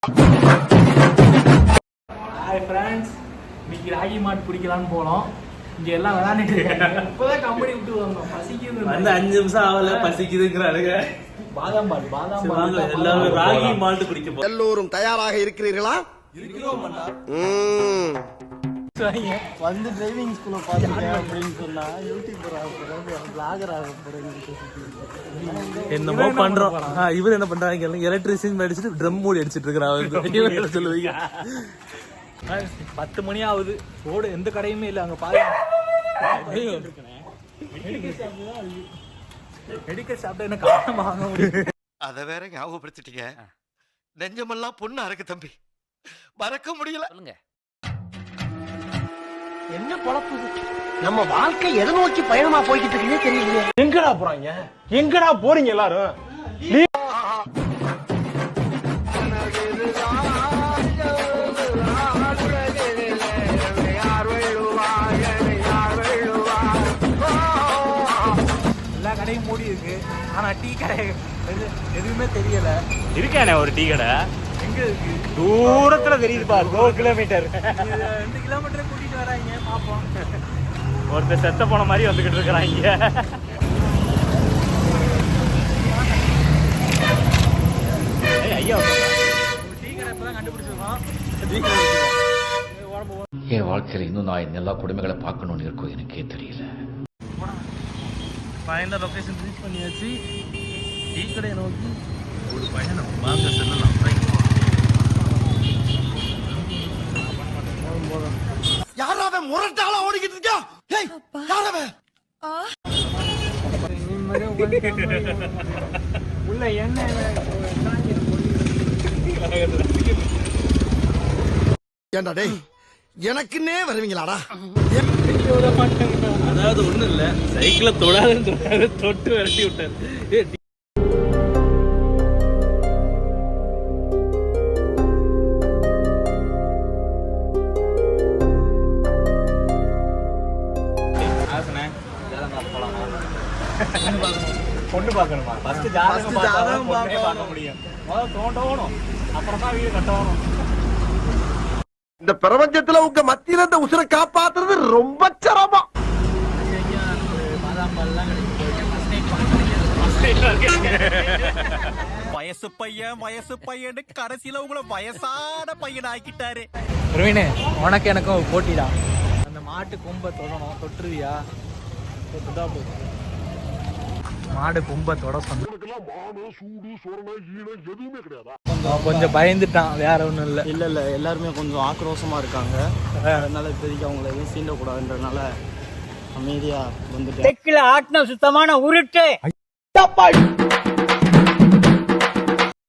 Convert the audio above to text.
Hi friends, இன்னைக்கு ராகி மாட் பிடிக்கலான்னு போனோம். இங்க எல்லாம் விளையாண்டுட்டு இருக்காங்க. இப்பதான் கம்பெனி விட்டு வந்தோம். பசிக்குது வந்து 5 நிமிஷம் ஆகல, பசிக்குதுங்கிறானுங்க. பாதாம் பால் எல்லாரும் ராகி மால்ட் குடிக்க போறோம். எல்லோரும் தயாராக இருக்கிறீர்களா? வந்து டிரைவிங் ஸ்கூல்ல பாத்துங்க அப்படின்னு சொன்னா யூடியூபர் ஆக போறேன், பிளாகர் ஆக போறேன். என்னமோ பண்றோம். இவர் என்ன பண்றாங்க, எலக்ட்ரிஷியன் அடிச்சுட்டு ட்ரம் மூடி அடிச்சிட்டு இருக்கிறாங்க. சொல்லுவீங்க 10 மணி ஆகுது. ரோடு எந்த கடையுமே இல்லை. அங்க பாருங்க, மெடிக்கல் ஷாப்ல என்ன காரணம் வாங்க முடியும். அத வேற ஞாபகப்படுத்திட்டீங்க. நெஞ்சமெல்லாம் பொண்ணு அறக்கு தம்பி, மறக்க முடியல. சொல்லுங்க, என்ன பொழப்பு நம்ம வாழ்க்கை எதை நோக்கி பயணமா போய்கிட்டு இருக்குன்னே தெரியலையே. எங்கடா போறாங்க, எங்கடா போறீங்க எல்லாரும்? எல்லா கடையும் மூடி இருக்கு. ஆனா டீ கடை எதுவுமே தெரியல. இருக்கானே ஒரு டீ கடை, எங்க இருக்கு? தூரத்துல தெரியுது பாரு, 2 கிலோமீட்டர். 2 கிலோமீட்டர் கூட்டிட்டு வராங்க. பாப்போம். ஒருத்தர் செத்த போன மாதிரி வந்துகிட்டு இருக்கிறாங்க. ஐயா, டீ கடை இப்பதான் கண்டுபிடிச்சிருக்கோம். என் வாழ்க்கையில் இன்னும் நான் எல்லா குடும்பங்களை பார்க்கணும்னு இருக்கும், எனக்கே தெரியல. ஃபைனல் லொகேஷன் ரீச் பண்ணியாச்சு. டீ கடையை நோக்கி ஒரு பயணம். வாங்க செல்லலாம். யாராவே முரட்டால ஓடிக்கிட்டு இருக்கா? ஏய், யாராவே? உள்ள என்ன ஏண்டா டேய், எனக்குன்னே வருவீங்களாடா? அதாவது ஒண்ணும் இல்ல, சைக்கிளை தொடாதுன்னு சொன்னாரு, தொட்டு விரட்டி விட்டாரு. பொண்ணு பார்க்கணுமா? ஃபர்ஸ்ட் ஜாதகம் பார்க்க முடியும். முதல்ல தோண்டணும், அப்புறம் தான் வீடு கட்டணும். இந்த பிரபஞ்சத்துல உங்க மத்தியில இந்த உசுரை காப்பாத்துறது ரொம்ப சிரமம். பாதாம் பால்லாம் வயசு பையன் கடைசியில உங்களை வயசான பையன் ஆக்கிட்டாரு. பிரவீனே, உனக்கு எனக்கும் போட்டிடா. அந்த மாட்டு கொம்பை தொடணும். தொட்டுருவியா? தொட்டுட்டா போதும். மாடு கொம்பை தொட சொன்ன கொஞ்சம் பயந்துட்டான், வேற ஒண்ணும் இல்ல. இல்ல எல்லாருமே கொஞ்சம் ஆக்ரோஷமா இருக்காங்க. அதனால இப்போதைக்கு அவங்கள எதுவும் சீண்டக்கூடாதுன்றதுனால அமைதியா வந்துட்டு தெற்குல ஆட்டின சுத்தமான உருட்டு